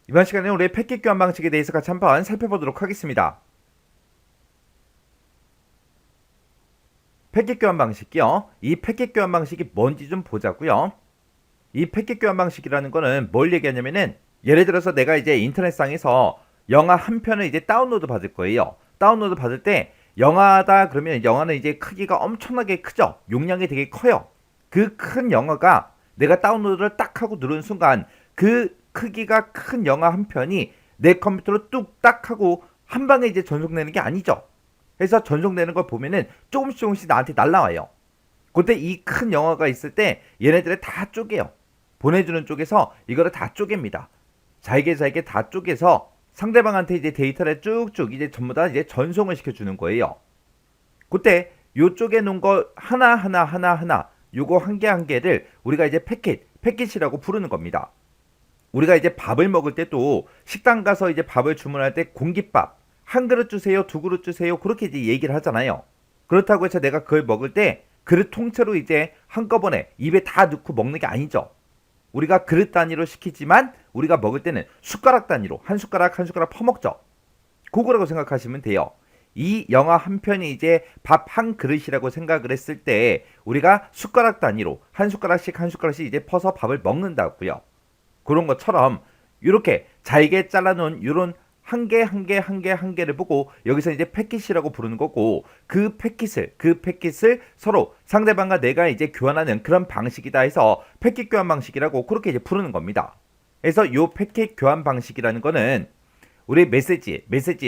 이번 시간에 우리 패킷 교환 방식에 대해서 같이 한번 살펴보도록 하겠습니다. 패킷 교환 방식이요. 이 패킷 교환 방식이 뭔지 좀 보자고요. 이 패킷 교환 방식이라는 거는 뭘 얘기하냐면은 예를 들어서 내가 이제 인터넷상에서 영화 한 편을 이제 다운로드 받을 거예요. 다운로드 받을 때 영화다 그러면 영화는 이제 크기가 엄청나게 크죠. 용량이 되게 커요. 그 큰 영화가 내가 다운로드를 딱 하고 누른 순간 그 크기가 큰 영화 한 편이 내 컴퓨터로 뚝딱 하고 한 방에 이제 전송되는 게 아니죠. 그래서 전송되는 걸 보면은 조금씩 나한테 날라와요. 그때 이 큰 영화가 있을 때 얘네들을 다 쪼개요. 보내주는 쪽에서 이거를 다 쪼갭니다. 잘게 다 쪼개서 상대방한테 이제 데이터를 쭉쭉 이제 전부 다 이제 전송을 시켜주는 거예요. 그때 요쪽에 놓은 거 하나 요거 한 개 한 개를 우리가 이제 패킷이라고 부르는 겁니다. 우리가 이제 밥을 먹을 때도 식당 가서 이제 밥을 주문할 때 공깃밥 한 그릇 주세요, 두 그릇 주세요 그렇게 이제 얘기를 하잖아요. 그렇다고 해서 내가 그걸 먹을 때 그릇 통째로 이제 한꺼번에 입에 다 넣고 먹는 게 아니죠. 우리가 그릇 단위로 시키지만 우리가 먹을 때는 숟가락 단위로 한 숟가락 한 숟가락 퍼먹죠. 그거라고 생각하시면 돼요. 이 영화 한 편이 이제 밥 한 그릇이라고 생각을 했을 때 우리가 숟가락 단위로 한 숟가락씩 한 숟가락씩 이제 퍼서 밥을 먹는다고요. 그런 것처럼 이렇게 잘게 잘라놓은 이런 한 개 한 개를 보고 여기서 이제 패킷이라고 부르는 거고 그 패킷을 서로 상대방과 내가 이제 교환하는 그런 방식이다 해서 패킷 교환 방식이라고 그렇게 이제 부르는 겁니다. 그래서 요 패킷 교환 방식이라는 거는 우리 메시지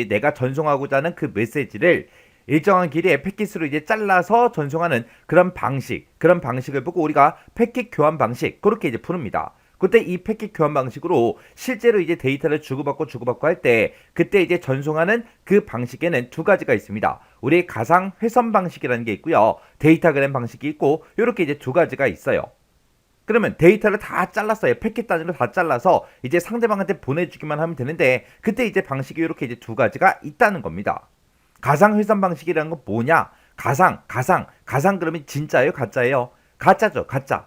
내가 전송하고자 하는 그 메시지를 일정한 길이의 패킷으로 이제 잘라서 전송하는 그런 방식을 보고 우리가 패킷 교환 방식 그렇게 이제 부릅니다. 그때 이 패킷 교환 방식으로 실제로 이제 데이터를 주고받고 할 때 그때 이제 전송하는 그 방식에는 두 가지가 있습니다. 우리 가상 회선 방식이라는 게 있고요. 데이터그램 방식이 있고 이렇게 이제 두 가지가 있어요. 그러면 데이터를 다 잘랐어요. 패킷 단위로 다 잘라서 이제 상대방한테 보내주기만 하면 되는데 그때 이제 방식이 이렇게 이제 두 가지가 있다는 겁니다. 가상 회선 방식이라는 건 뭐냐? 가상 그러면 진짜예요, 가짜예요? 가짜죠, 가짜.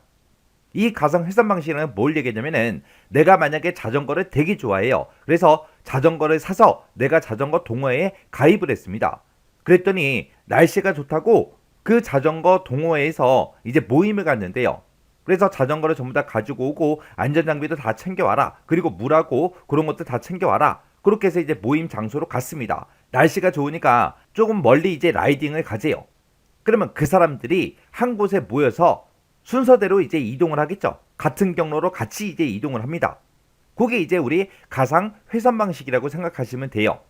이 가상 회선 방식이라는 뭘 얘기하냐면은 내가 만약에 자전거를 되게 좋아해요. 그래서 자전거를 사서 내가 자전거 동호회에 가입을 했습니다. 그랬더니 날씨가 좋다고 그 자전거 동호회에서 이제 모임을 갔는데요. 그래서 자전거를 전부 다 가지고 오고 안전장비도 다 챙겨와라. 그리고 물하고 그런 것도 다 챙겨와라. 그렇게 해서 이제 모임 장소로 갔습니다. 날씨가 좋으니까 조금 멀리 이제 라이딩을 가재요. 그러면 그 사람들이 한 곳에 모여서 순서대로 이제 이동을 하겠죠. 같은 경로로 같이 이제 이동을 합니다. 그게 이제 우리 가상 회선 방식이라고 생각하시면 돼요.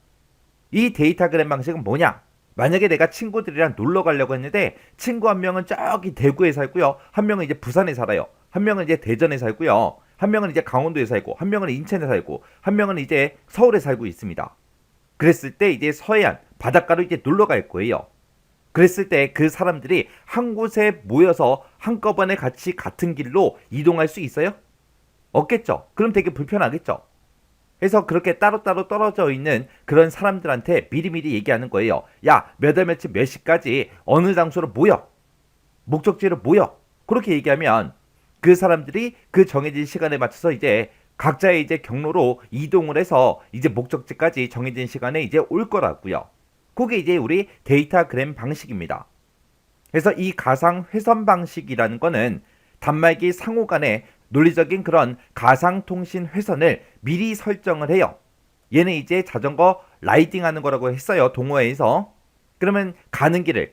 이 데이터그램 방식은 뭐냐? 만약에 내가 친구들이랑 놀러 가려고 했는데 친구 한 명은 저기 대구에 살고요. 한 명은 이제 부산에 살아요. 한 명은 이제 대전에 살고요. 한 명은 이제 강원도에 살고 한 명은 인천에 살고 한 명은 이제 서울에 살고 있습니다. 그랬을 때 이제 서해안 바닷가로 이제 놀러 갈 거예요. 그랬을 때 그 사람들이 한 곳에 모여서 한꺼번에 같이 같은 길로 이동할 수 있어요? 없겠죠. 그럼 되게 불편하겠죠. 그래서 그렇게 따로따로 떨어져 있는 그런 사람들한테 미리미리 얘기하는 거예요. 야, 몇 월 며칠 몇 시까지 어느 장소로 모여. 목적지로 모여. 그렇게 얘기하면 그 사람들이 그 정해진 시간에 맞춰서 이제 각자의 이제 경로로 이동을 해서 이제 목적지까지 정해진 시간에 이제 올 거라고요. 그게 이제 우리 데이터그램 방식입니다. 그래서 이 가상 회선 방식이라는 거는 단말기 상호 간의 논리적인 그런 가상통신 회선을 미리 설정을 해요. 얘는 이제 자전거 라이딩 하는 거라고 했어요. 동호회에서. 그러면 가는 길을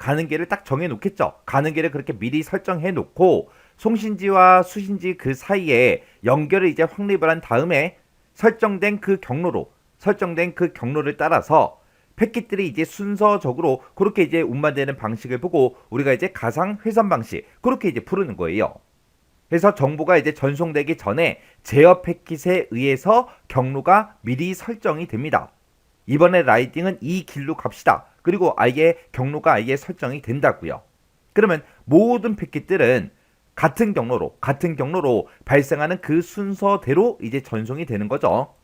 딱 정해 놓겠죠. 가는 길을 그렇게 미리 설정해 놓고 송신지와 수신지 그 사이에 연결을 이제 확립을 한 다음에 설정된 그 경로를 따라서 패킷들이 이제 순서적으로 그렇게 이제 운반되는 방식을 보고 우리가 이제 가상 회선 방식 그렇게 이제 부르는 거예요. 그래서 정보가 이제 전송되기 전에 제어 패킷에 의해서 경로가 미리 설정이 됩니다. 이번에 라이딩은 이 길로 갑시다. 그리고 아예 경로가 아예 설정이 된다고요. 그러면 모든 패킷들은 같은 경로로 발생하는 그 순서대로 이제 전송이 되는 거죠.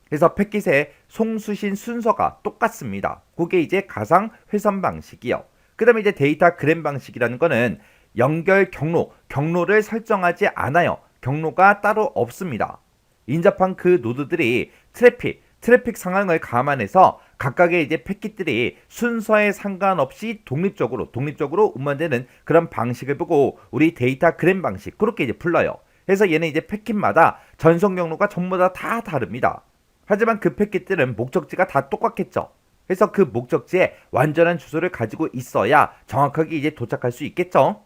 그래서 패킷의 송수신 순서가 똑같습니다. 그게 이제 가상 회선 방식이요. 그 다음에 이제 데이터 그램 방식이라는 거는 연결 경로를 설정하지 않아요. 경로가 따로 없습니다. 인접한 그 노드들이 트래픽 상황을 감안해서 각각의 이제 패킷들이 순서에 상관없이 독립적으로 운반되는 그런 방식을 보고 우리 데이터그램 방식 그렇게 이제 불러요. 그래서 얘는 이제 패킷마다 전송 경로가 전부 다 다릅니다. 하지만 그 패킷들은 목적지가 다 똑같겠죠. 그래서 그 목적지에 완전한 주소를 가지고 있어야 정확하게 이제 도착할 수 있겠죠.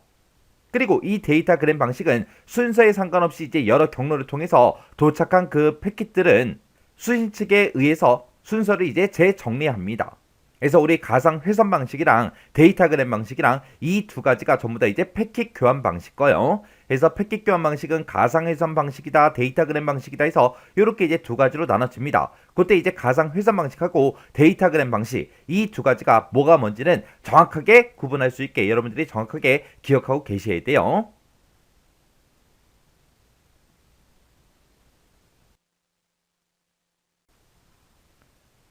그리고 이 데이터그램 방식은 순서에 상관없이 이제 여러 경로를 통해서 도착한 그 패킷들은 수신 측에 의해서 순서를 이제 재정리합니다. 그래서 우리 가상 회선 방식이랑 데이터그램 방식이랑 이 두 가지가 전부 다 이제 패킷 교환 방식 거예요. 그래서 패킷 교환 방식은 가상 회선 방식이다, 데이터그램 방식이다 해서 이렇게 이제 두 가지로 나눠집니다. 그때 이제 가상 회선 방식하고 데이터그램 방식 이 두 가지가 뭐가 뭔지는 정확하게 구분할 수 있게 여러분들이 정확하게 기억하고 계셔야 돼요.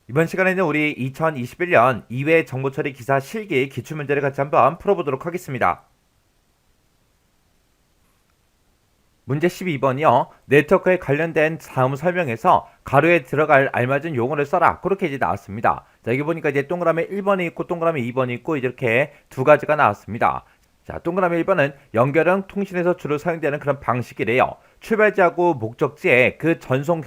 이번 시간에는 우리 2021년 2회 정보처리 기사 실기 기출문제를 같이 한번 풀어보도록 하겠습니다. 문제 12번이요. 네트워크에 관련된 다음 설명에서 가로에 들어갈 알맞은 용어를 써라. 그렇게 이제 나왔습니다. 자, 여기 보니까 이제 동그라미 1번이 있고 동그라미 2번이 있고 이렇게 두 가지가 나왔습니다. 자, 동그라미 1번은 연결형 통신에서 주로 사용되는 그런 방식이래요. 출발지하고 목적지의 그 전송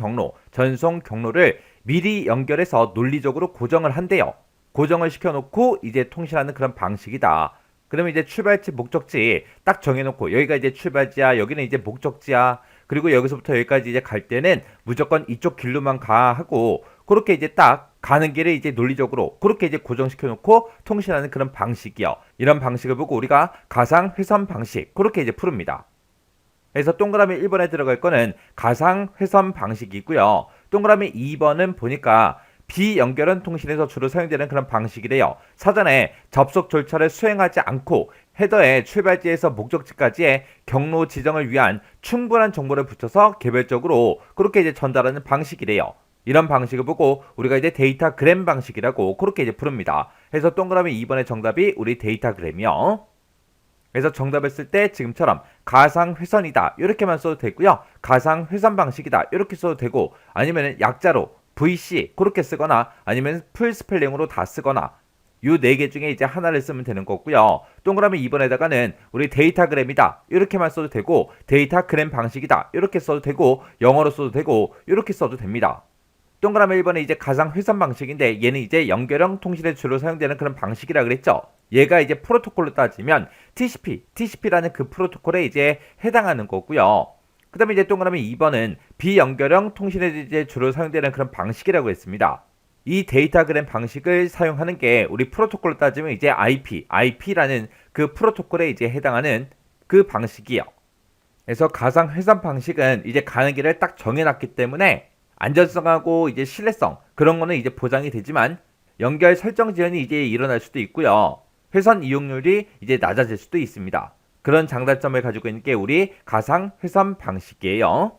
경로를 미리 연결해서 논리적으로 고정을 한대요. 고정을 시켜놓고 이제 통신하는 그런 방식이다. 그러면 이제 출발지, 목적지 딱 정해놓고 여기가 이제 출발지야, 여기는 이제 목적지야. 그리고 여기서부터 여기까지 이제 갈 때는 무조건 이쪽 길로만 가 하고 그렇게 이제 딱 가는 길을 이제 논리적으로 그렇게 이제 고정시켜놓고 통신하는 그런 방식이요. 이런 방식을 보고 우리가 가상 회선 방식 그렇게 이제 푸릅니다. 그래서 동그라미 1번에 들어갈 거는 가상 회선 방식이고요. 동그라미 2번은 보니까 비연결형 통신에서 주로 사용되는 그런 방식이래요. 사전에 접속 절차를 수행하지 않고 헤더에 출발지에서 목적지까지의 경로 지정을 위한 충분한 정보를 붙여서 개별적으로 그렇게 이제 전달하는 방식이래요. 이런 방식을 보고 우리가 이제 데이터그램 방식이라고 그렇게 이제 부릅니다. 그래서 동그라미 2번의 정답이 우리 데이터그램이요. 그래서 정답을 쓸 때 지금처럼 가상회선이다 이렇게만 써도 되고요. 가상회선 방식이다 이렇게 써도 되고 아니면 약자로 VC 그렇게 쓰거나 아니면 풀스펠링으로 다 쓰거나 요 네 개 중에 이제 하나를 쓰면 되는 거고요. 동그라미 2번에다가는 우리 데이터그램이다 이렇게만 써도 되고 데이터그램 방식이다 이렇게 써도 되고 영어로 써도 되고 이렇게 써도 됩니다. 동그라미 1번은 이제 가상 회선 방식인데 얘는 이제 연결형 통신에 주로 사용되는 그런 방식이라 그랬죠. 얘가 이제 프로토콜로 따지면 TCP라는 그 프로토콜에 이제 해당하는 거고요. 그 다음에 이제 동그라미 2번은 비연결형 통신에 이제 주로 사용되는 그런 방식이라고 했습니다. 이 데이터그램 방식을 사용하는 게 우리 프로토콜로 따지면 이제 IP라는 그 프로토콜에 이제 해당하는 그 방식이요. 그래서 가상 회선 방식은 이제 가는 길을 딱 정해놨기 때문에 안전성하고 이제 신뢰성 그런 거는 이제 보장이 되지만 연결 설정 지연이 이제 일어날 수도 있고요. 회선 이용률이 이제 낮아질 수도 있습니다. 그런 장단점을 가지고 있는 게 우리 가상 회선 방식이에요.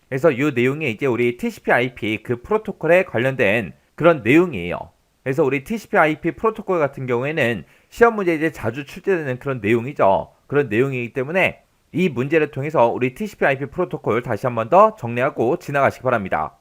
그래서 이 내용이 이제 우리 TCP/IP 그 프로토콜에 관련된 그런 내용이에요. 그래서 우리 TCP/IP 프로토콜 같은 경우에는 시험 문제에 이제 자주 출제되는 그런 내용이죠. 그런 내용이기 때문에 이 문제를 통해서 우리 TCP/IP 프로토콜 다시 한 번 더 정리하고 지나가시기 바랍니다.